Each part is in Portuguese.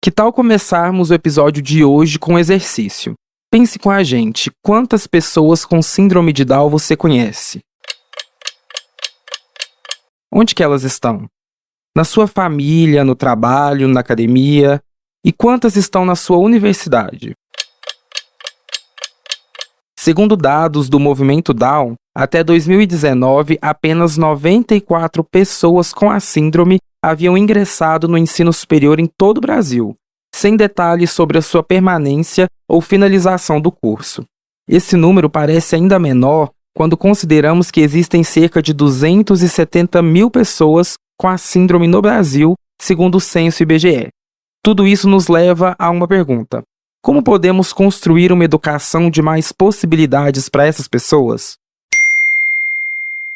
Que tal começarmos o episódio de hoje com um exercício? Pense com a gente, quantas pessoas com síndrome de Down você conhece? Onde que elas estão? Na sua família, no trabalho, na academia? E quantas estão na sua universidade? Segundo dados do Movimento Down, até 2019, apenas 94 pessoas com a síndrome haviam ingressado no ensino superior em todo o Brasil, sem detalhes sobre a sua permanência ou finalização do curso. Esse número parece ainda menor quando consideramos que existem cerca de 270 mil pessoas com a síndrome no Brasil, segundo o censo IBGE. Tudo isso nos leva a uma pergunta: como podemos construir uma educação de mais possibilidades para essas pessoas?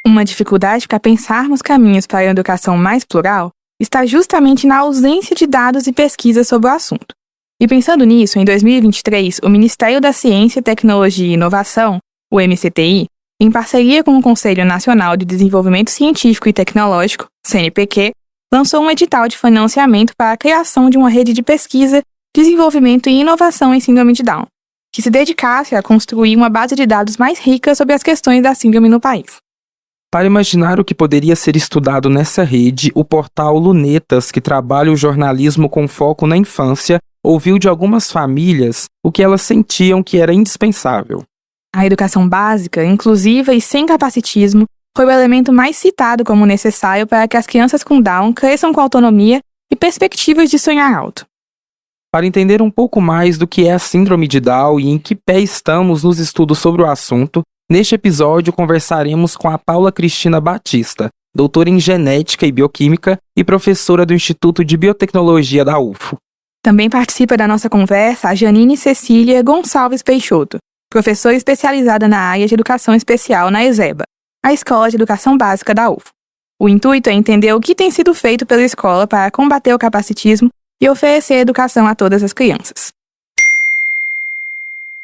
Uma dificuldade para pensarmos caminhos para a educação mais plural está justamente na ausência de dados e pesquisas sobre o assunto. E pensando nisso, em 2023, o Ministério da Ciência, Tecnologia e Inovação, o MCTI, em parceria com o Conselho Nacional de Desenvolvimento Científico e Tecnológico, CNPq, lançou um edital de financiamento para a criação de uma rede de pesquisa, desenvolvimento e inovação em síndrome de Down, que se dedicasse a construir uma base de dados mais rica sobre as questões da síndrome no país. Para imaginar o que poderia ser estudado nessa rede, o portal Lunetas, que trabalha o jornalismo com foco na infância, ouviu de algumas famílias o que elas sentiam que era indispensável. A educação básica, inclusiva e sem capacitismo, foi o elemento mais citado como necessário para que as crianças com Down cresçam com autonomia e perspectivas de sonhar alto. Para entender um pouco mais do que é a síndrome de Down e em que pé estamos nos estudos sobre o assunto, neste episódio conversaremos com a Paula Cristina Batista, doutora em Genética e Bioquímica e professora do Instituto de Biotecnologia da UFO. Também participa da nossa conversa a Janine Cecília Gonçalves Peixoto, professora especializada na área de Educação Especial na ESEBA, a Escola de Educação Básica da UFO. O intuito é entender o que tem sido feito pela escola para combater o capacitismo e oferecer educação a todas as crianças.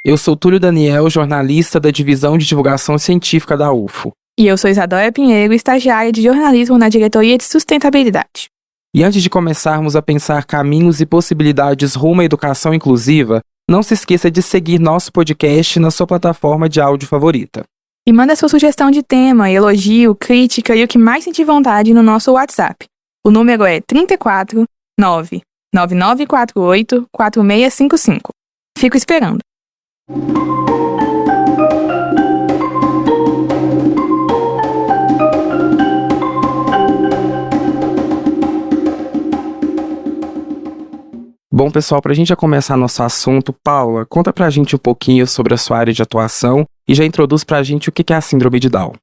Eu sou Túlio Daniel, jornalista da Divisão de Divulgação Científica da UFO. E eu sou Isadora Pinheiro, estagiária de jornalismo na Diretoria de Sustentabilidade. E antes de começarmos a pensar caminhos e possibilidades rumo à educação inclusiva, não se esqueça de seguir nosso podcast na sua plataforma de áudio favorita. E manda sua sugestão de tema, elogio, crítica e o que mais sentir vontade no nosso WhatsApp. O número é 34 99948 4655. Fico esperando. Bom, pessoal, para a gente já começar nosso assunto, Paula, conta pra gente um pouquinho sobre a sua área de atuação e já introduz pra gente o que é a síndrome de Down.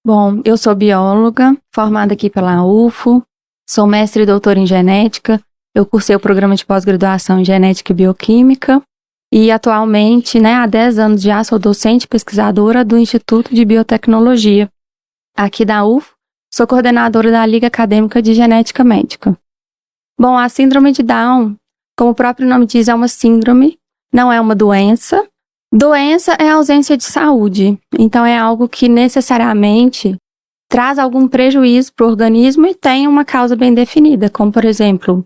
Bom, eu sou bióloga, formada aqui pela UFO, sou mestre e doutora em genética, eu cursei o programa de pós-graduação em genética e bioquímica e atualmente, há 10 anos já sou docente e pesquisadora do Instituto de Biotecnologia. Aqui da UFO, sou coordenadora da Liga Acadêmica de Genética Médica. Bom, a síndrome de Down, como o próprio nome diz, é uma síndrome, não é uma doença. Doença é a ausência de saúde, então é algo que necessariamente traz algum prejuízo para o organismo e tem uma causa bem definida, como por exemplo,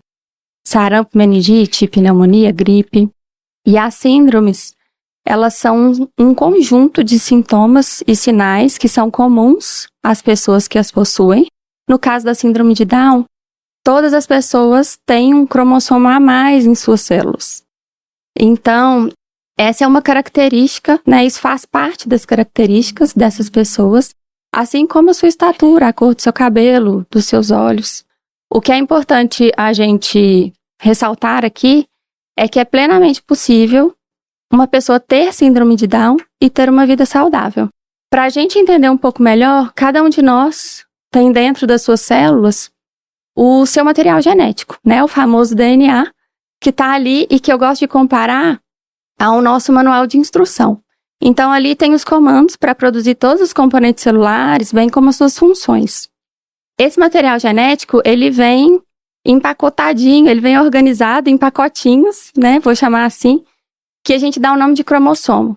sarampo, meningite, pneumonia, gripe. E as síndromes, elas são um conjunto de sintomas e sinais que são comuns às pessoas que as possuem. No caso da síndrome de Down, todas as pessoas têm um cromossomo a mais em suas células. Então, essa é uma característica, isso faz parte das características dessas pessoas, assim como a sua estatura, a cor do seu cabelo, dos seus olhos. O que é importante a gente ressaltar aqui é que é plenamente possível uma pessoa ter síndrome de Down e ter uma vida saudável. Para a gente entender um pouco melhor, cada um de nós tem dentro das suas células o seu material genético, o famoso DNA, que está ali e que eu gosto de comparar ao nosso manual de instrução. Então, ali tem os comandos para produzir todos os componentes celulares, bem como as suas funções. Esse material genético, ele vem empacotadinho, ele vem organizado em pacotinhos, vou chamar assim, que a gente dá o nome de cromossomo.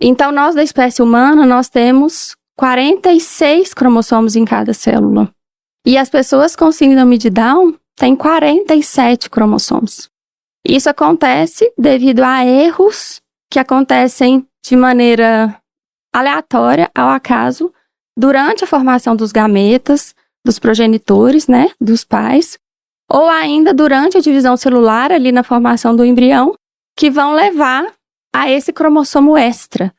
Então, nós da espécie humana, nós temos 46 cromossomos em cada célula. E as pessoas com síndrome de Down têm 47 cromossomos. Isso acontece devido a erros que acontecem de maneira aleatória, ao acaso, durante a formação dos gametas, dos progenitores, né, dos pais, ou ainda durante a divisão celular, ali na formação do embrião, que vão levar a esse cromossomo extra.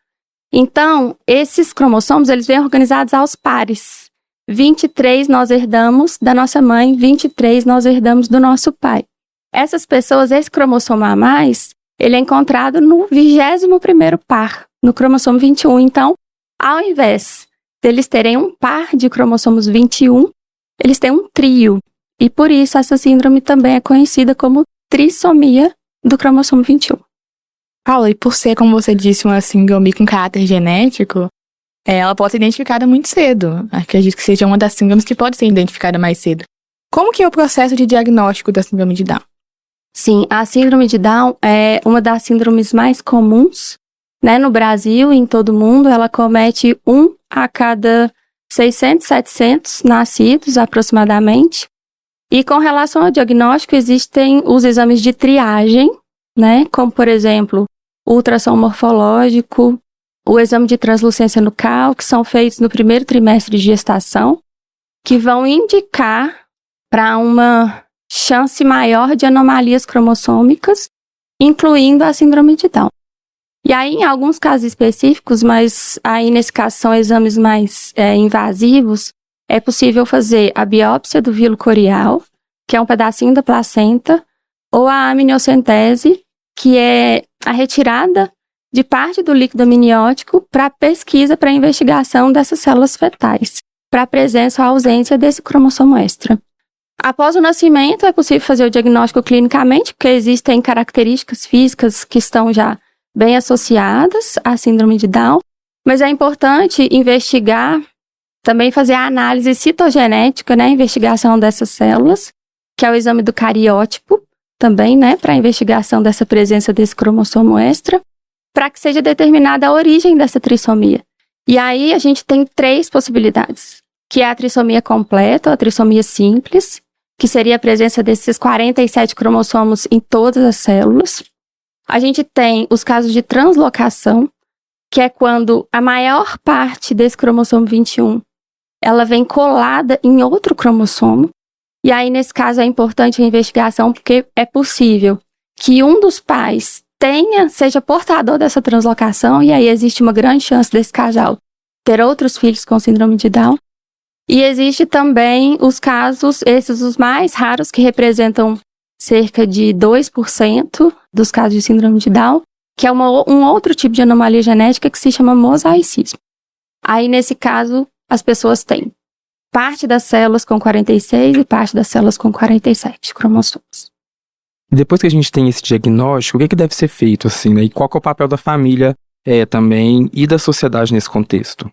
Então, esses cromossomos, eles vêm organizados aos pares. 23 nós herdamos da nossa mãe, 23 nós herdamos do nosso pai. Essas pessoas, esse cromossomo a mais, ele é encontrado no 21º par, no cromossomo 21. Então, ao invés deles terem um par de cromossomos 21, eles têm um trio. E por isso essa síndrome também é conhecida como trissomia do cromossomo 21. Paula, e por ser, como você disse, uma síndrome com caráter genético, ela pode ser identificada muito cedo. Acredito que seja uma das síndromes que pode ser identificada mais cedo. Como que é o processo de diagnóstico da síndrome de Down? Sim, a síndrome de Down é uma das síndromes mais comuns, né, no Brasil e em todo o mundo. Ela comete 1 a cada 600, 700 nascidos, aproximadamente. E com relação ao diagnóstico, existem os exames de triagem, né, como, por exemplo, o ultrassom morfológico, o exame de translucência nucal, que são feitos no primeiro trimestre de gestação, que vão indicar para uma chance maior de anomalias cromossômicas, incluindo a síndrome de Down. E aí, em alguns casos específicos, mas aí nesse caso são exames mais invasivos, é possível fazer a biópsia do vilo corial, que é um pedacinho da placenta, ou a amniocentese, que é a retirada de parte do líquido amniótico para pesquisa, para investigação dessas células fetais, para a presença ou ausência desse cromossomo extra. Após o nascimento, é possível fazer o diagnóstico clinicamente, porque existem características físicas que estão já bem associadas à síndrome de Down, mas é importante investigar, também fazer a análise citogenética, né, a investigação dessas células, que é o exame do cariótipo, também, né, para a investigação dessa presença desse cromossomo extra, para que seja determinada a origem dessa trissomia. E aí a gente tem 3 possibilidades, que é a trissomia completa, ou a trissomia simples, que seria a presença desses 47 cromossomos em todas as células. A gente tem os casos de translocação, que é quando a maior parte desse cromossomo 21, ela vem colada em outro cromossomo. E aí, nesse caso, é importante a investigação, porque é possível que um dos pais seja portador dessa translocação, e aí existe uma grande chance desse casal ter outros filhos com síndrome de Down. E existe também os casos, esses os mais raros, que representam cerca de 2% dos casos de síndrome de Down, que é um outro tipo de anomalia genética que se chama mosaicismo. Aí, nesse caso, as pessoas têm parte das células com 46 e parte das células com 47 cromossomos. E depois que a gente tem esse diagnóstico, o que deve ser feito, assim, né? E qual que é o papel da família também e da sociedade nesse contexto?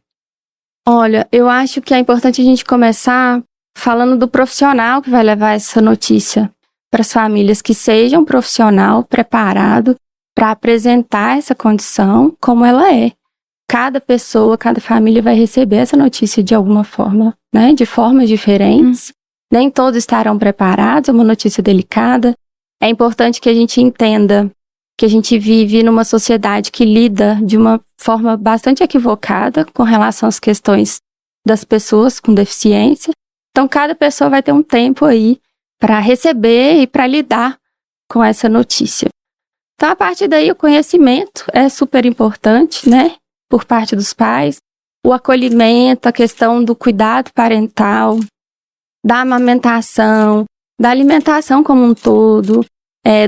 Olha, eu acho que é importante a gente começar falando do profissional que vai levar essa notícia para as famílias, que seja um profissional preparado para apresentar essa condição como ela é. Cada pessoa, cada família vai receber essa notícia de alguma forma, né? De formas diferentes. Nem todos estarão preparados, é uma notícia delicada. É importante que a gente entenda que a gente vive numa sociedade que lida de uma forma bastante equivocada com relação às questões das pessoas com deficiência. Então, cada pessoa vai ter um tempo aí para receber e para lidar com essa notícia. Então, a partir daí, o conhecimento é super importante, né? Por parte dos pais. O acolhimento, a questão do cuidado parental, da amamentação, da alimentação como um todo,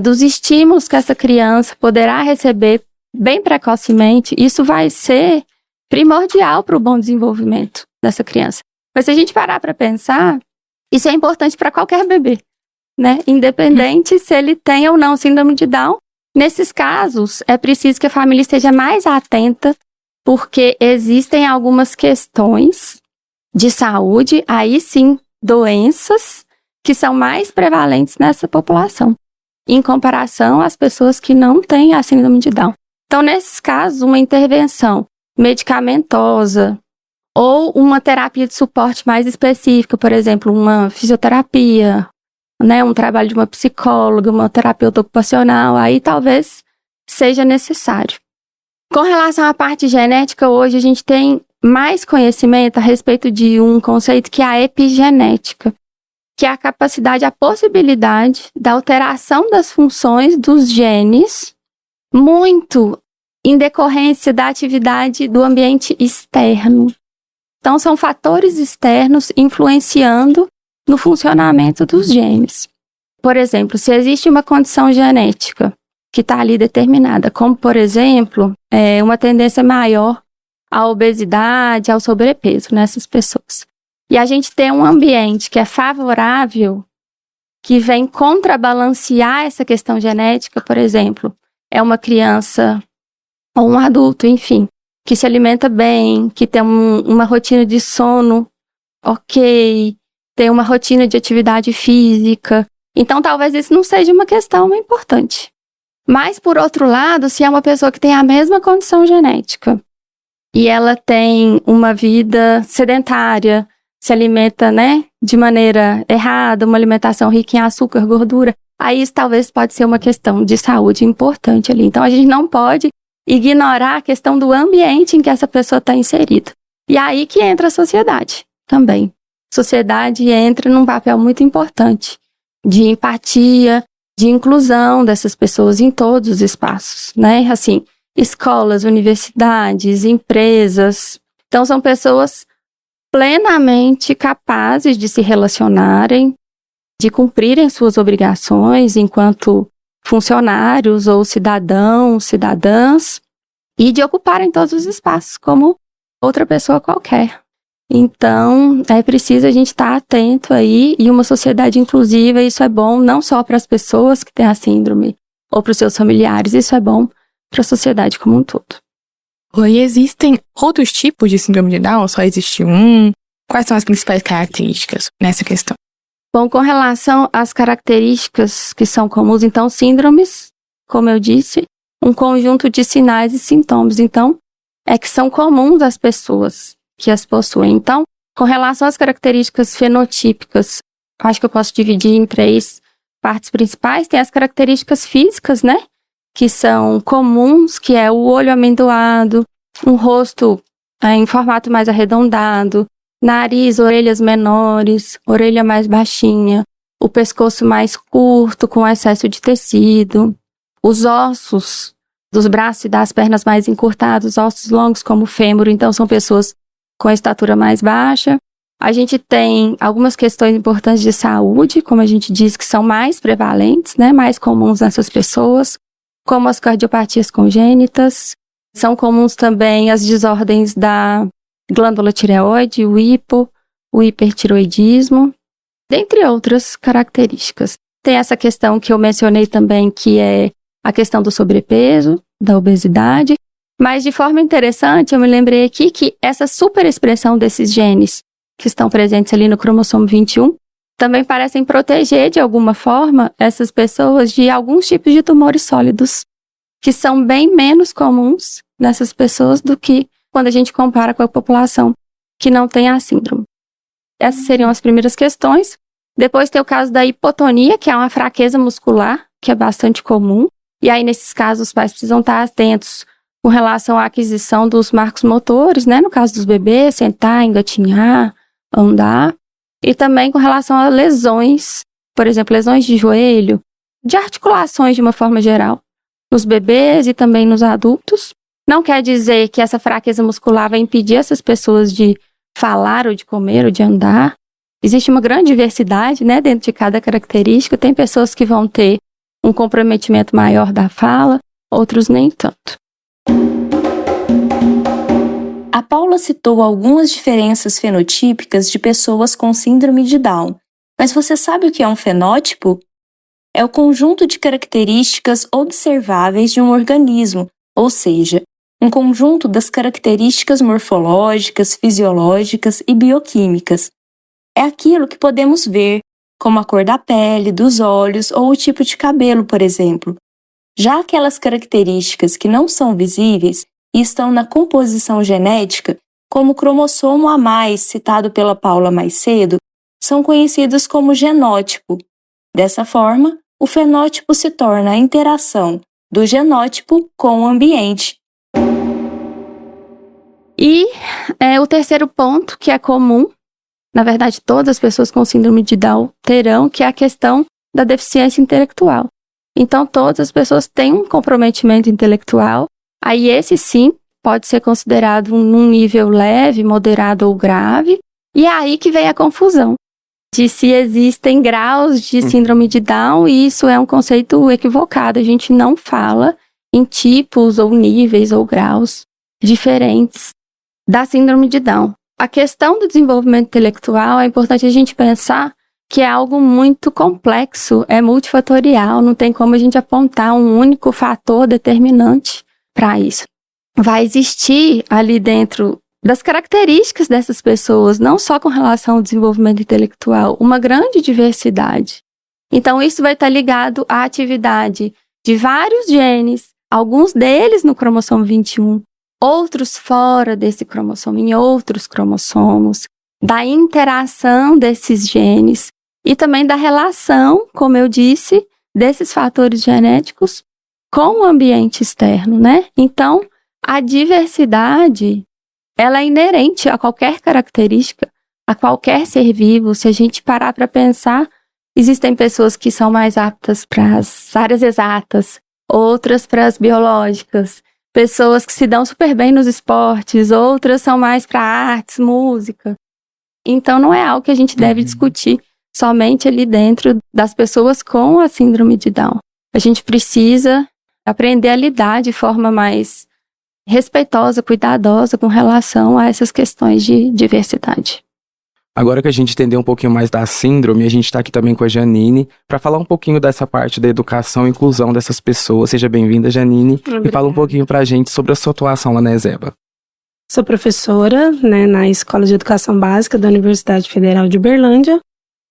dos estímulos que essa criança poderá receber bem precocemente, isso vai ser primordial para o bom desenvolvimento dessa criança. Mas se a gente parar para pensar, isso é importante para qualquer bebê, né? Independente se ele tem ou não síndrome de Down. Nesses casos, é preciso que a família esteja mais atenta, porque existem algumas questões de saúde, aí sim, doenças que são mais prevalentes nessa população, em comparação às pessoas que não têm a síndrome de Down. Então, nesses casos, uma intervenção medicamentosa ou uma terapia de suporte mais específica, por exemplo, uma fisioterapia, né, um trabalho de uma psicóloga, uma terapeuta ocupacional, aí talvez seja necessário. Com relação à parte genética, hoje a gente tem mais conhecimento a respeito de um conceito que é a epigenética, que é a capacidade, a possibilidade da alteração das funções dos genes, muito em decorrência da atividade do ambiente externo. Então, são fatores externos influenciando no funcionamento dos genes. Por exemplo, se existe uma condição genética que está ali determinada, como, por exemplo, uma tendência maior à obesidade, ao sobrepeso nessas pessoas. E a gente tem um ambiente que é favorável, que vem contrabalancear essa questão genética, por exemplo, é uma criança ou um adulto, enfim, que se alimenta bem, que tem uma rotina de sono ok, tem uma rotina de atividade física. Então, talvez isso não seja uma questão importante. Mas, por outro lado, se é uma pessoa que tem a mesma condição genética e ela tem uma vida sedentária, se alimenta, né, de maneira errada, uma alimentação rica em açúcar, gordura, aí isso talvez pode ser uma questão de saúde importante ali. Então, a gente não pode ignorar a questão do ambiente em que essa pessoa está inserida. E aí que entra a sociedade também. A sociedade entra num papel muito importante de empatia, de inclusão dessas pessoas em todos os espaços, né? Assim, escolas, universidades, empresas. Então, são pessoas plenamente capazes de se relacionarem, de cumprirem suas obrigações enquanto funcionários ou cidadãos, cidadãs, e de ocuparem todos os espaços como outra pessoa qualquer. Então, é preciso a gente estar atento aí, e uma sociedade inclusiva, isso é bom não só para as pessoas que têm a síndrome ou para os seus familiares, isso é bom para a sociedade como um todo. E existem outros tipos de síndrome de Down ou só existe um? Quais são as principais características nessa questão? Bom, com relação às características que são comuns, então, síndromes, como eu disse, um conjunto de sinais e sintomas, então, é que são comuns às pessoas que as possuem. Então, com relação às características fenotípicas, acho que eu posso dividir em 3 partes principais. Tem as características físicas, né? Que são comuns, que é o olho amendoado, um rosto em formato mais arredondado, nariz, orelhas menores, orelha mais baixinha, o pescoço mais curto, com excesso de tecido, os ossos dos braços e das pernas mais encurtados, ossos longos como o fêmur, então são pessoas com a estatura mais baixa. A gente tem algumas questões importantes de saúde, como a gente diz, que são mais prevalentes, né, mais comuns nessas pessoas, como as cardiopatias congênitas. São comuns também as desordens da glândula tireoide, o hipertiroidismo, dentre outras características. Tem essa questão que eu mencionei também, que é a questão do sobrepeso, da obesidade. Mas, de forma interessante, eu me lembrei aqui que essa superexpressão desses genes que estão presentes ali no cromossomo 21 também parecem proteger, de alguma forma, essas pessoas de alguns tipos de tumores sólidos, que são bem menos comuns nessas pessoas do que quando a gente compara com a população que não tem a síndrome. Essas seriam as primeiras questões. Depois tem o caso da hipotonia, que é uma fraqueza muscular, que é bastante comum. E aí, nesses casos, os pais precisam estar atentos com relação à aquisição dos marcos motores, né? No caso dos bebês, sentar, engatinhar, andar. E também com relação a lesões, por exemplo, lesões de joelho, de articulações de uma forma geral, nos bebês e também nos adultos. Não quer dizer que essa fraqueza muscular vai impedir essas pessoas de falar ou de comer ou de andar. Existe uma grande diversidade, né, dentro de cada característica. Tem pessoas que vão ter um comprometimento maior da fala, outros nem tanto. A Paula citou algumas diferenças fenotípicas de pessoas com síndrome de Down, mas você sabe o que é um fenótipo? É o conjunto de características observáveis de um organismo, ou seja, um conjunto das características morfológicas, fisiológicas e bioquímicas. É aquilo que podemos ver, como a cor da pele, dos olhos ou o tipo de cabelo, por exemplo. Já aquelas características que não são visíveis e estão na composição genética, como o cromossomo a mais citado pela Paula mais cedo, são conhecidos como genótipo. Dessa forma, o fenótipo se torna a interação do genótipo com o ambiente. E o terceiro ponto, que é comum, na verdade todas as pessoas com síndrome de Down terão, que é a questão da deficiência intelectual. Então todas as pessoas têm um comprometimento intelectual, aí esse sim pode ser considerado num nível leve, moderado ou grave, e é aí que vem a confusão de se existem graus de síndrome de Down, e isso é um conceito equivocado. A gente não fala em tipos ou níveis ou graus diferentes da síndrome de Down. A questão do desenvolvimento intelectual é importante a gente pensar que é algo muito complexo, é multifatorial, não tem como a gente apontar um único fator determinante para isso. Vai existir ali dentro das características dessas pessoas, não só com relação ao desenvolvimento intelectual, uma grande diversidade. Então, isso vai estar ligado à atividade de vários genes, alguns deles no cromossomo 21, outros fora desse cromossomo, em outros cromossomos, da interação desses genes e também da relação, como eu disse, desses fatores genéticos com o ambiente externo, né? Então, a diversidade, ela é inerente a qualquer característica, a qualquer ser vivo. Se a gente parar para pensar, existem pessoas que são mais aptas para as áreas exatas, outras para as biológicas, pessoas que se dão super bem nos esportes, outras são mais para artes, música. Então, não é algo que a gente deve discutir somente ali dentro das pessoas com a síndrome de Down. A gente precisa aprender a lidar de forma mais respeitosa, cuidadosa com relação a essas questões de diversidade. Agora que a gente entendeu um pouquinho mais da síndrome, a gente está aqui também com a Janine para falar um pouquinho dessa parte da educação e inclusão dessas pessoas. Seja bem-vinda, Janine. Obrigada. E fala um pouquinho para a gente sobre a sua atuação lá na ESEBA. Sou professora, na Escola de Educação Básica da Universidade Federal de Uberlândia.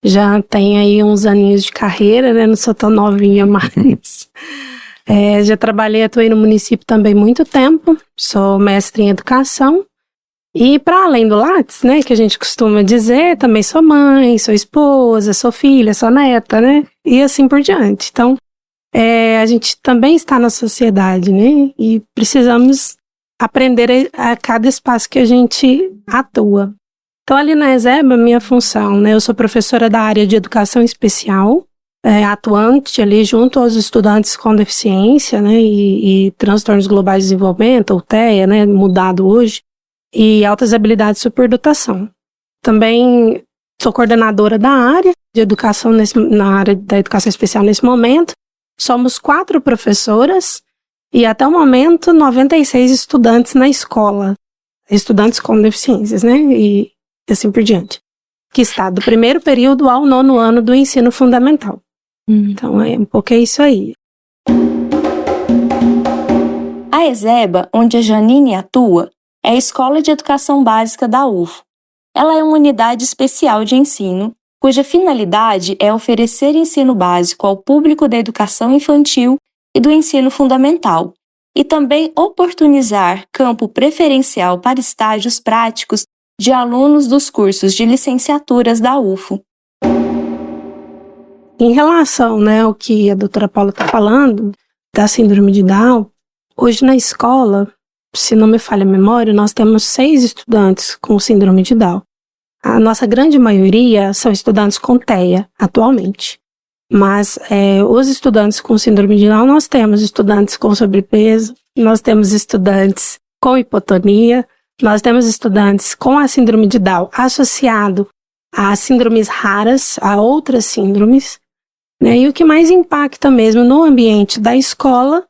Já tenho aí uns aninhos de carreira, não sou tão novinha mais. Já atuei no município também muito tempo. Sou mestre em educação. E para além do Lattes, que a gente costuma dizer, também sou mãe, sou esposa, sou filha, sou neta, e assim por diante. Então, a gente também está na sociedade, e precisamos aprender a cada espaço que a gente atua. Então, ali na ESEBA, minha função, eu sou professora da área de educação especial, atuante ali junto aos estudantes com deficiência, e transtornos globais de desenvolvimento, ou TEA, mudado hoje, e altas habilidades de superdotação. Também sou coordenadora da área de educação, na área da educação especial nesse momento. Somos 4 professoras e até o momento 96 estudantes na escola, estudantes com deficiências, e assim por diante, que está do primeiro período ao 9º ano do ensino fundamental. Então é um pouco isso aí. A ESEBA, onde a Janine atua, é a Escola de Educação Básica da UFO. Ela é uma unidade especial de ensino, cuja finalidade é oferecer ensino básico ao público da educação infantil e do ensino fundamental, e também oportunizar campo preferencial para estágios práticos de alunos dos cursos de licenciaturas da UFO. Em relação ao que a doutora Paula está falando, da síndrome de Down, hoje na escola, se não me falha a memória, nós temos 6 estudantes com síndrome de Down. A nossa grande maioria são estudantes com TEA, atualmente. Mas os estudantes com síndrome de Down, nós temos estudantes com sobrepeso, nós temos estudantes com hipotonia, nós temos estudantes com a síndrome de Down associado a síndromes raras, a outras síndromes, e o que mais impacta mesmo no ambiente da escola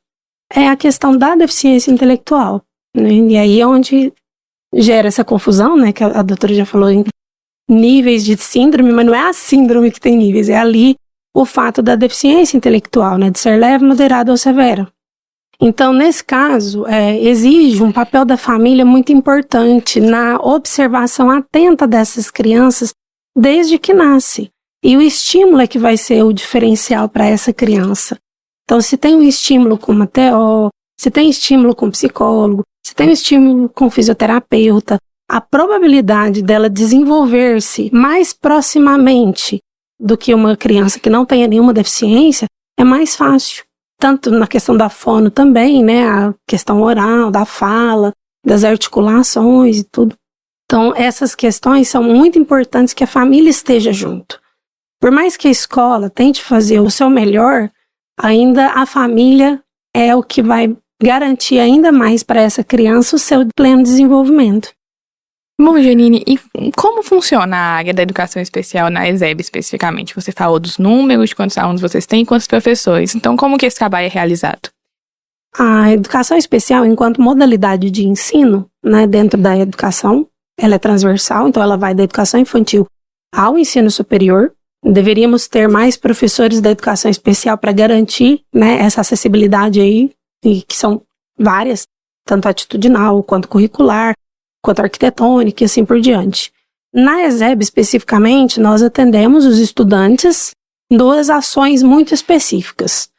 é a questão da deficiência intelectual. E aí é onde gera essa confusão, que a doutora já falou em níveis de síndrome, mas não é a síndrome que tem níveis, é ali o fato da deficiência intelectual, de ser leve, moderada ou severa. Então, nesse caso, exige um papel da família muito importante na observação atenta dessas crianças desde que nasce. E o estímulo é que vai ser o diferencial para essa criança. Então, se tem um estímulo com uma TO, se tem estímulo com psicólogo, se tem um estímulo com fisioterapeuta, a probabilidade dela desenvolver-se mais proximamente do que uma criança que não tenha nenhuma deficiência, é mais fácil. Tanto na questão da fono também, né? A questão oral, da fala, das articulações e tudo. Então, essas questões são muito importantes que a família esteja junto. Por mais que a escola tente fazer o seu melhor, ainda a família é o que vai garantir ainda mais para essa criança o seu pleno desenvolvimento. Bom, Janine, e como funciona a área da educação especial na ESEB especificamente? Você falou dos números, de quantos alunos vocês têm e quantos professores. Então, como que esse trabalho é realizado? A educação especial, enquanto modalidade de ensino, né, dentro da educação, ela é transversal, então ela vai da educação infantil ao ensino superior. Deveríamos ter mais professores da educação especial para garantir, né, essa acessibilidade aí, e que são várias, tanto atitudinal quanto curricular, quanto arquitetônica e assim por diante. Na ESEB, especificamente, nós atendemos os estudantes em 2 ações muito específicas,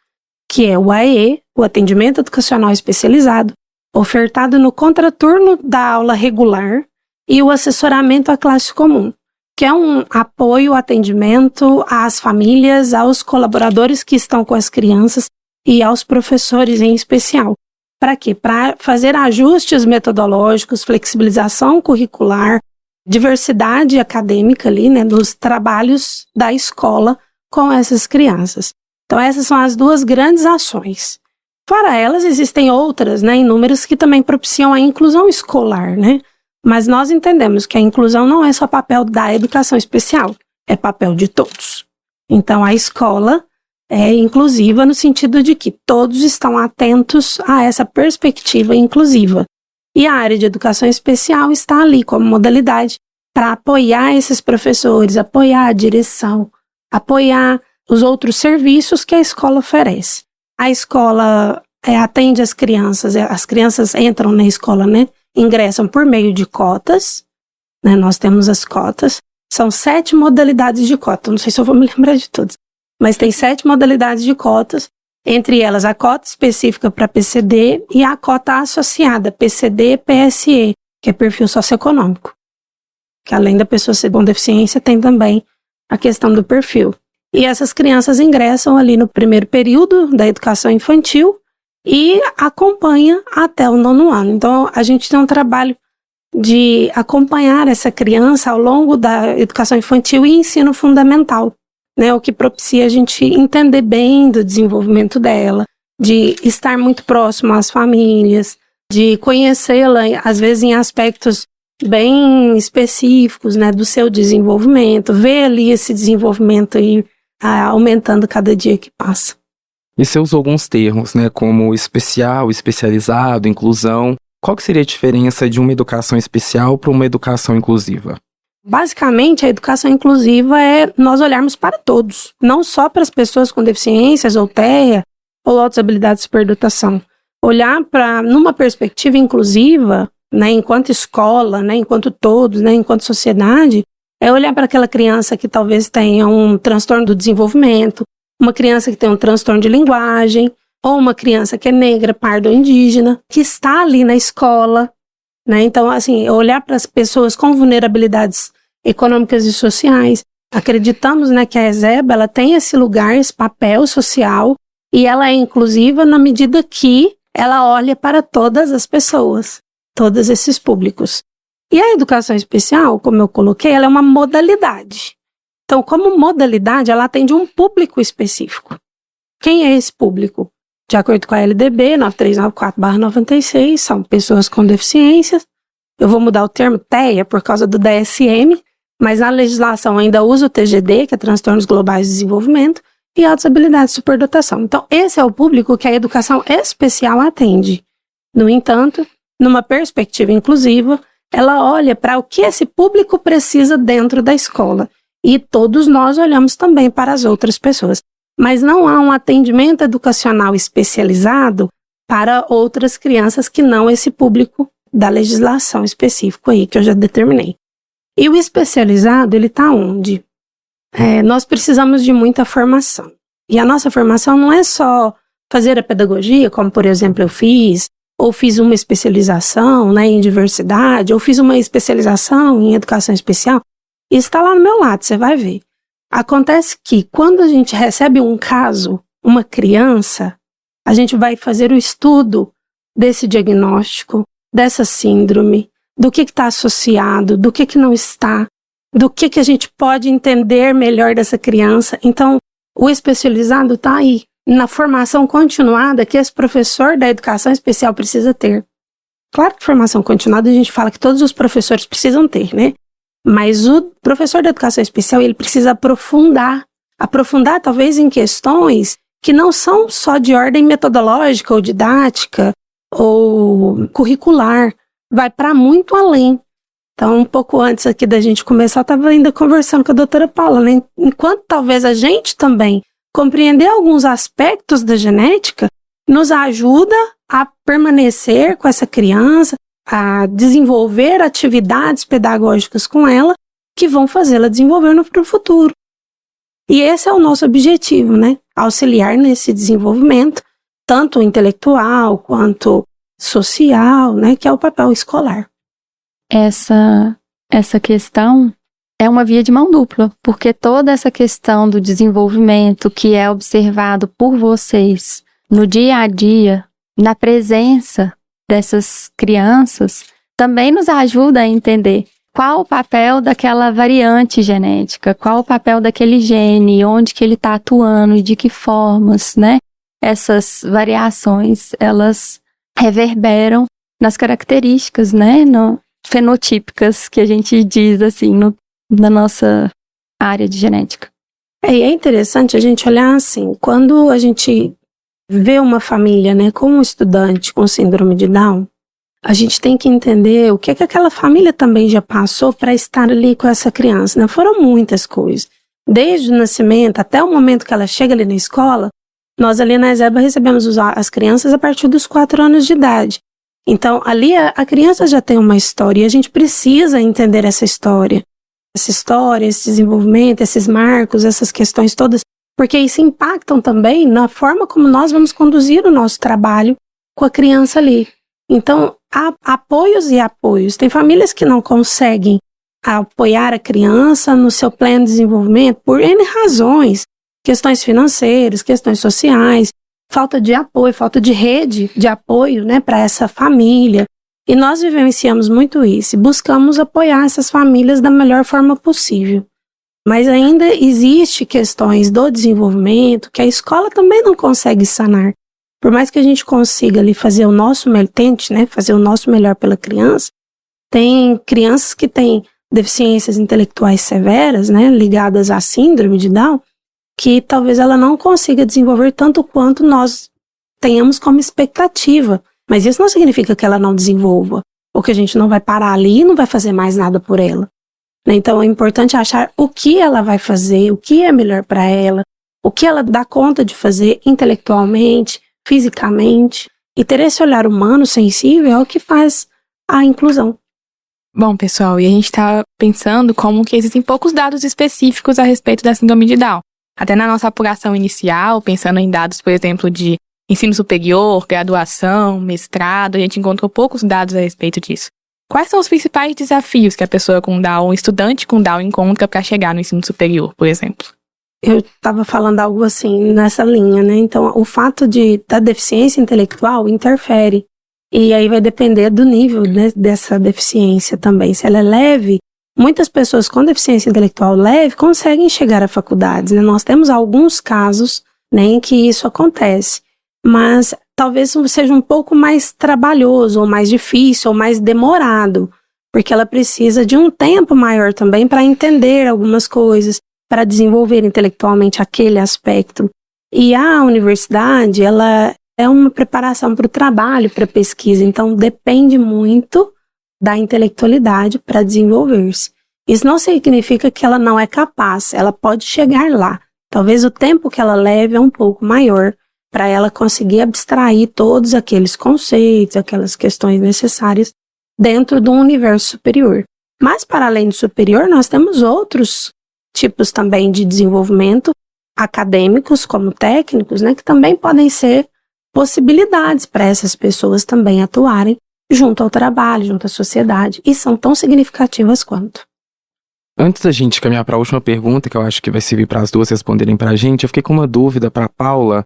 que é o AEE, o Atendimento Educacional Especializado, ofertado no contraturno da aula regular, e o assessoramento à classe comum, que é um apoio, atendimento às famílias, aos colaboradores que estão com as crianças e aos professores em especial. Para quê? Para fazer ajustes metodológicos, flexibilização curricular, diversidade acadêmica ali, né, nos trabalhos da escola com essas crianças. Então, essas são as 2 grandes ações. Fora elas, existem outras, né, inúmeras que também propiciam a inclusão escolar, né? Mas nós entendemos que a inclusão não é só papel da educação especial, é papel de todos. Então, a escola é inclusiva no sentido de que todos estão atentos a essa perspectiva inclusiva. E a área de educação especial está ali como modalidade para apoiar esses professores, apoiar a direção, apoiar os outros serviços que a escola oferece. A escola atende as crianças entram na escola, né? Ingressam por meio de cotas, né? Nós temos as cotas, são 7 modalidades de cota, não sei se eu vou me lembrar de todas, mas tem 7 modalidades de cotas, entre elas a cota específica para PCD e a cota associada, PCD-PSE, que é perfil socioeconômico, que além da pessoa ser com deficiência, tem também a questão do perfil. E essas crianças ingressam ali no primeiro período da educação infantil e acompanha até o 9º ano. Então, a gente tem um trabalho de acompanhar essa criança ao longo da educação infantil e ensino fundamental, né? O que propicia a gente entender bem do desenvolvimento dela, de estar muito próximo às famílias, de conhecê-la, às vezes em aspectos bem específicos, né, do seu desenvolvimento, ver ali esse desenvolvimento aí aumentando cada dia que passa. E você usou alguns termos, né, como especial, especializado, inclusão. Qual que seria a diferença de uma educação especial para uma educação inclusiva? Basicamente, a educação inclusiva é nós olharmos para todos, não só para as pessoas com deficiências ou TEA ou outras habilidades de superdotação. Olhar para, numa perspectiva inclusiva, né, enquanto escola, né, enquanto todos, né, enquanto sociedade, é olhar para aquela criança que talvez tenha um transtorno do desenvolvimento, uma criança que tem um transtorno de linguagem, ou uma criança que é negra, parda ou indígena, que está ali na escola, né? Então, assim, olhar para as pessoas com vulnerabilidades econômicas e sociais. Acreditamos, né, que a ESEB, ela tem esse lugar, esse papel social, e ela é inclusiva na medida que ela olha para todas as pessoas, todos esses públicos. E a educação especial, como eu coloquei, ela é uma modalidade. Então, como modalidade, ela atende um público específico. Quem é esse público? De acordo com a LDB 9394/96, são pessoas com deficiências. Eu vou mudar o termo TEA por causa do DSM, mas a legislação ainda usa o TGD, que é Transtornos Globais de Desenvolvimento, e altas habilidades de superdotação. Então, esse é o público que a educação especial atende. No entanto, numa perspectiva inclusiva, ela olha para o que esse público precisa dentro da escola. E todos nós olhamos também para as outras pessoas. Mas não há um atendimento educacional especializado para outras crianças que não esse público da legislação específico aí, que eu já determinei. E o especializado, ele está onde? Nós precisamos de muita formação. E a nossa formação não é só fazer a pedagogia, como por exemplo eu fiz, ou fiz uma especialização, né, em diversidade, ou fiz uma especialização em educação especial. Isso está lá no meu lado, você vai ver. Acontece que quando a gente recebe um caso, uma criança, a gente vai fazer o estudo desse diagnóstico, dessa síndrome, do que está associado, do que não está, do que a gente pode entender melhor dessa criança. Então, o especializado está aí, na formação continuada que esse professor da educação especial precisa ter. Claro que formação continuada a gente fala que todos os professores precisam ter, né? Mas o professor da educação especial, ele precisa aprofundar talvez em questões que não são só de ordem metodológica ou didática ou curricular, vai para muito além. Então, um pouco antes aqui da gente começar, eu estava ainda conversando com a doutora Paula, né? Enquanto talvez a gente também compreender alguns aspectos da genética, nos ajuda a permanecer com essa criança, a desenvolver atividades pedagógicas com ela que vão fazê-la desenvolver no futuro. E esse é o nosso objetivo, né? Auxiliar nesse desenvolvimento, tanto intelectual quanto social, né? Que é o papel escolar. Essa questão é uma via de mão dupla, porque toda essa questão do desenvolvimento que é observado por vocês no dia a dia, na presença dessas crianças, também nos ajuda a entender qual o papel daquela variante genética, qual o papel daquele gene, onde que ele está atuando e de que formas, né? Essas variações, elas reverberam nas características, né? Fenotípicas, que a gente diz assim, na nossa área de genética. E é interessante a gente olhar assim, quando a gente vê uma família, né, com um estudante com síndrome de Down, a gente tem que entender o que aquela família também já passou para estar ali com essa criança, né? Foram muitas coisas. Desde o nascimento até o momento que ela chega ali na escola, nós ali na ESEBA recebemos as crianças a partir dos 4 anos de idade. Então, ali a criança já tem uma história e a gente precisa entender essa história, esse desenvolvimento, esses marcos, essas questões todas, porque isso impactam também na forma como nós vamos conduzir o nosso trabalho com a criança ali. Então, há apoios e apoios. Tem famílias que não conseguem apoiar a criança no seu pleno desenvolvimento por N razões, questões financeiras, questões sociais, falta de apoio, falta de rede de apoio, né, para essa família. E nós vivenciamos muito isso e buscamos apoiar essas famílias da melhor forma possível. Mas ainda existe questões do desenvolvimento que a escola também não consegue sanar. Por mais que a gente consiga ali fazer o nosso melhor, tente, né, fazer o nosso melhor pela criança, tem crianças que têm deficiências intelectuais severas, né, ligadas à síndrome de Down, que talvez ela não consiga desenvolver tanto quanto nós tenhamos como expectativa. Mas isso não significa que ela não desenvolva, ou que a gente não vai parar ali e não vai fazer mais nada por ela. Então é importante achar o que ela vai fazer, o que é melhor para ela, o que ela dá conta de fazer intelectualmente, fisicamente, e ter esse olhar humano, sensível, é o que faz a inclusão. Bom, pessoal, e a gente está pensando como que existem poucos dados específicos a respeito da síndrome de Down. Até na nossa apuração inicial, pensando em dados, por exemplo, de ensino superior, graduação, mestrado, a gente encontrou poucos dados a respeito disso. Quais são os principais desafios que a pessoa com Down, um estudante com Down, encontra para chegar no ensino superior, por exemplo? Eu estava falando algo assim nessa linha, né? Então, o fato da deficiência intelectual interfere. E aí vai depender do nível, né, dessa deficiência também. Se ela é leve, muitas pessoas com deficiência intelectual leve conseguem chegar a faculdades, né? Nós temos alguns casos, né, em que isso acontece. Mas talvez seja um pouco mais trabalhoso, ou mais difícil, ou mais demorado, porque ela precisa de um tempo maior também para entender algumas coisas, para desenvolver intelectualmente aquele aspecto. E a universidade, ela é uma preparação para o trabalho, para a pesquisa, então depende muito da intelectualidade para desenvolver-se. Isso não significa que ela não é capaz, ela pode chegar lá. Talvez o tempo que ela leve é um pouco maior, para ela conseguir abstrair todos aqueles conceitos, aquelas questões necessárias dentro do universo superior. Mas, para além do superior, nós temos outros tipos também de desenvolvimento acadêmicos, como técnicos, né, que também podem ser possibilidades para essas pessoas também atuarem junto ao trabalho, junto à sociedade, e são tão significativas quanto. Antes da gente caminhar para a última pergunta, que eu acho que vai servir para as duas responderem para a gente, eu fiquei com uma dúvida para a Paula.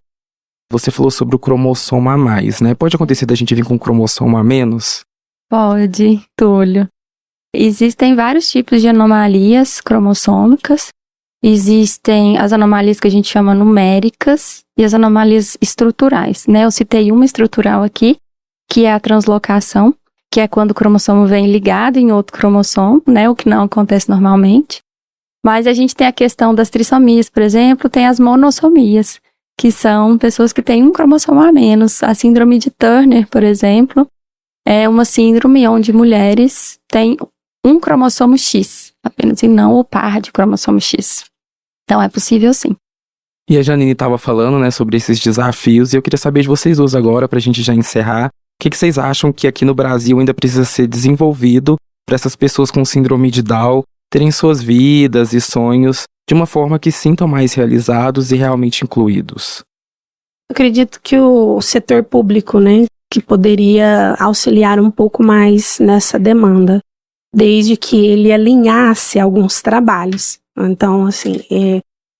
Você falou sobre o cromossomo a mais, né? Pode acontecer da gente vir com um cromossomo a menos? Pode, Túlio. Existem vários tipos de anomalias cromossômicas. Existem as anomalias que a gente chama numéricas e as anomalias estruturais, né? Eu citei uma estrutural aqui, que é a translocação, que é quando o cromossomo vem ligado em outro cromossomo, né? O que não acontece normalmente. Mas a gente tem a questão das trissomias, por exemplo, tem as monossomias, que são pessoas que têm um cromossomo a menos. A síndrome de Turner, por exemplo, é uma síndrome onde mulheres têm um cromossomo X, apenas, e não o par de cromossomo X. Então é possível sim. E a Janine estava falando, né, sobre esses desafios, e eu queria saber de vocês duas agora, para a gente já encerrar, o que vocês acham que aqui no Brasil ainda precisa ser desenvolvido para essas pessoas com síndrome de Down terem suas vidas e sonhos de uma forma que sintam mais realizados e realmente incluídos? Eu acredito que o setor público, né, que poderia auxiliar um pouco mais nessa demanda, desde que ele alinhasse alguns trabalhos. Então, assim,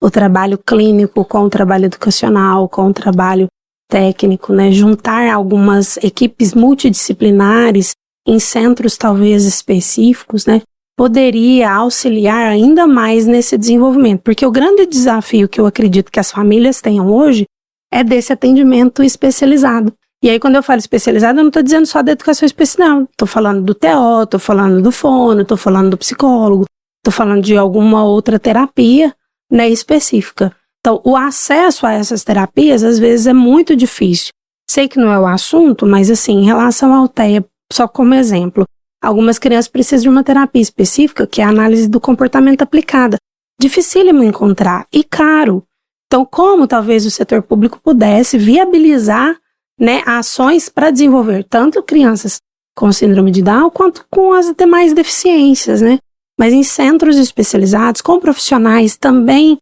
o trabalho clínico com o trabalho educacional, com o trabalho técnico, né, juntar algumas equipes multidisciplinares em centros talvez específicos, né, poderia auxiliar ainda mais nesse desenvolvimento, porque o grande desafio que eu acredito que as famílias tenham hoje é desse atendimento especializado. E aí, quando eu falo especializado, eu não estou dizendo só da educação especial, não. Estou falando do TO, estou falando do fono, estou falando do psicólogo, estou falando de alguma outra terapia, né, específica. Então, o acesso a essas terapias, às vezes, é muito difícil. Sei que não é o assunto, mas, assim, em relação ao TEA, só como exemplo, algumas crianças precisam de uma terapia específica, que é a análise do comportamento aplicada. Dificílimo encontrar e caro. Então, como talvez o setor público pudesse viabilizar, né, ações para desenvolver tanto crianças com síndrome de Down quanto com as demais deficiências, né? Mas em centros especializados, com profissionais também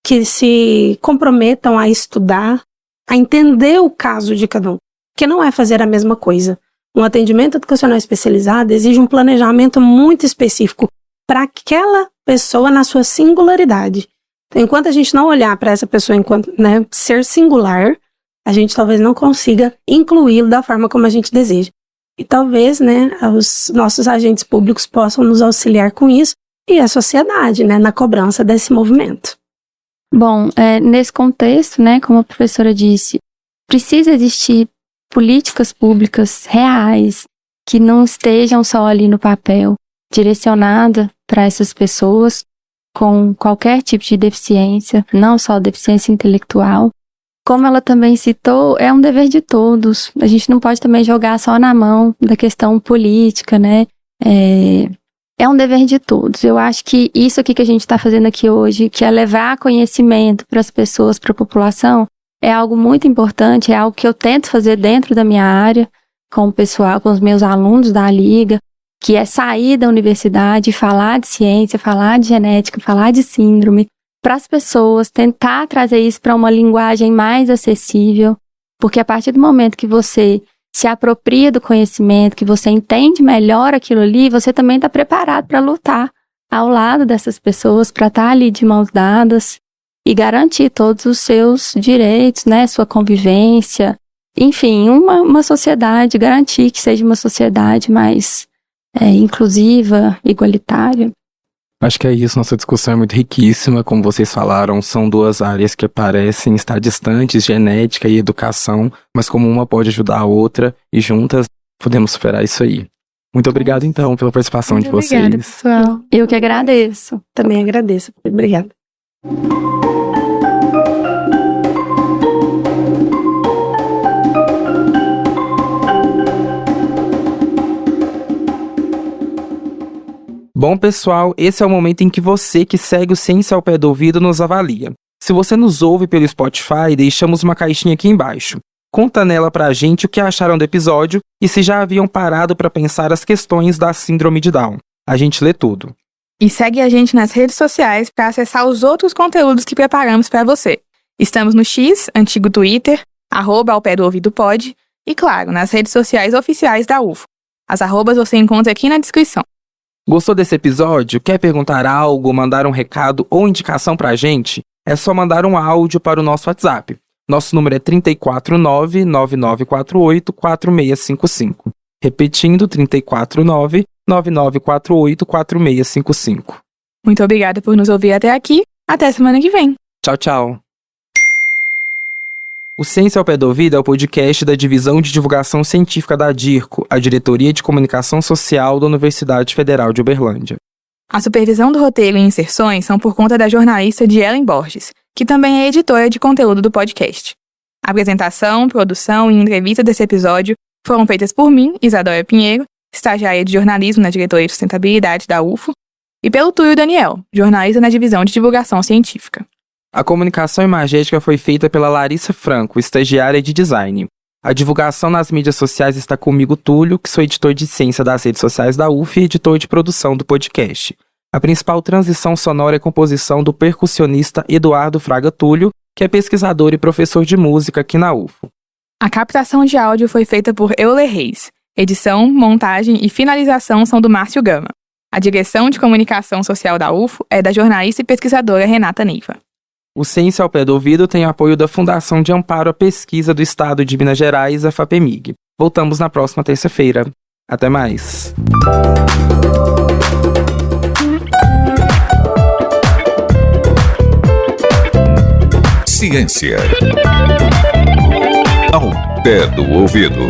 que se comprometam a estudar, a entender o caso de cada um, que não é fazer a mesma coisa. Um atendimento educacional especializado exige um planejamento muito específico para aquela pessoa na sua singularidade. Então, enquanto a gente não olhar para essa pessoa enquanto, né, ser singular, a gente talvez não consiga incluí-lo da forma como a gente deseja. E talvez, né, os nossos agentes públicos possam nos auxiliar com isso e a sociedade, né, na cobrança desse movimento. Bom, nesse contexto, né, como a professora disse, precisa existir políticas públicas reais que não estejam só ali no papel, direcionada para essas pessoas com qualquer tipo de deficiência, não só deficiência intelectual. Como ela também citou, é um dever de todos. A gente não pode também jogar só na mão da questão política, né? É um dever de todos. Eu acho que isso aqui que a gente está fazendo aqui hoje, que é levar conhecimento para as pessoas, para a população, é algo muito importante, é algo que eu tento fazer dentro da minha área, com o pessoal, com os meus alunos da Liga, que é sair da universidade, falar de ciência, falar de genética, falar de síndrome, para as pessoas, tentar trazer isso para uma linguagem mais acessível, porque a partir do momento que você se apropria do conhecimento, que você entende melhor aquilo ali, você também está preparado para lutar ao lado dessas pessoas, para estar ali de mãos dadas e garantir todos os seus direitos, né, sua convivência, enfim, uma sociedade, garantir que seja uma sociedade mais inclusiva, igualitária. Acho que é isso, nossa discussão é muito riquíssima, como vocês falaram, são duas áreas que parecem estar distantes, genética e educação, mas como uma pode ajudar a outra e juntas podemos superar isso aí. Muito obrigado então pela participação de vocês. Obrigada, pessoal. Eu que agradeço. Também agradeço. Obrigada. Bom, pessoal, esse é o momento em que você que segue o Ciência ao Pé do Ouvido nos avalia. Se você nos ouve pelo Spotify, deixamos uma caixinha aqui embaixo. Conta nela pra gente o que acharam do episódio e se já haviam parado para pensar as questões da síndrome de Down. A gente lê tudo. E segue a gente nas redes sociais para acessar os outros conteúdos que preparamos para você. Estamos no X, antigo Twitter, @aopédoouvidopod e, claro, nas redes sociais oficiais da UFO. As arrobas você encontra aqui na descrição. Gostou desse episódio? Quer perguntar algo, mandar um recado ou indicação pra gente? É só mandar um áudio para o nosso WhatsApp. Nosso número é 349-9948-4655. Repetindo, 349-9948-4655. Muito obrigada por nos ouvir até aqui. Até semana que vem. Tchau, tchau. O Ciência ao Pé do Ouvido é o podcast da Divisão de Divulgação Científica da DIRCO, a Diretoria de Comunicação Social da Universidade Federal de Uberlândia. A supervisão do roteiro e inserções são por conta da jornalista Dielen Borges, que também é editora de conteúdo do podcast. A apresentação, produção e entrevista desse episódio foram feitas por mim, Isadora Pinheiro, estagiária de jornalismo na Diretoria de Sustentabilidade da UFO, e pelo Túlio Daniel, jornalista na Divisão de Divulgação Científica. A comunicação imagética foi feita pela Larissa Franco, estagiária de design. A divulgação nas mídias sociais está comigo, Túlio, que sou editor de ciência das redes sociais da UF e editor de produção do podcast. A principal transição sonora é a composição do percussionista Eduardo Fraga Túlio, que é pesquisador e professor de música aqui na UFO. A captação de áudio foi feita por Euler Reis. Edição, montagem e finalização são do Márcio Gama. A direção de comunicação social da UFO é da jornalista e pesquisadora Renata Neiva. O Ciência ao Pé do Ouvido tem apoio da Fundação de Amparo à Pesquisa do Estado de Minas Gerais, a FAPEMIG. Voltamos na próxima terça-feira. Até mais. Ciência ao Pé do Ouvido.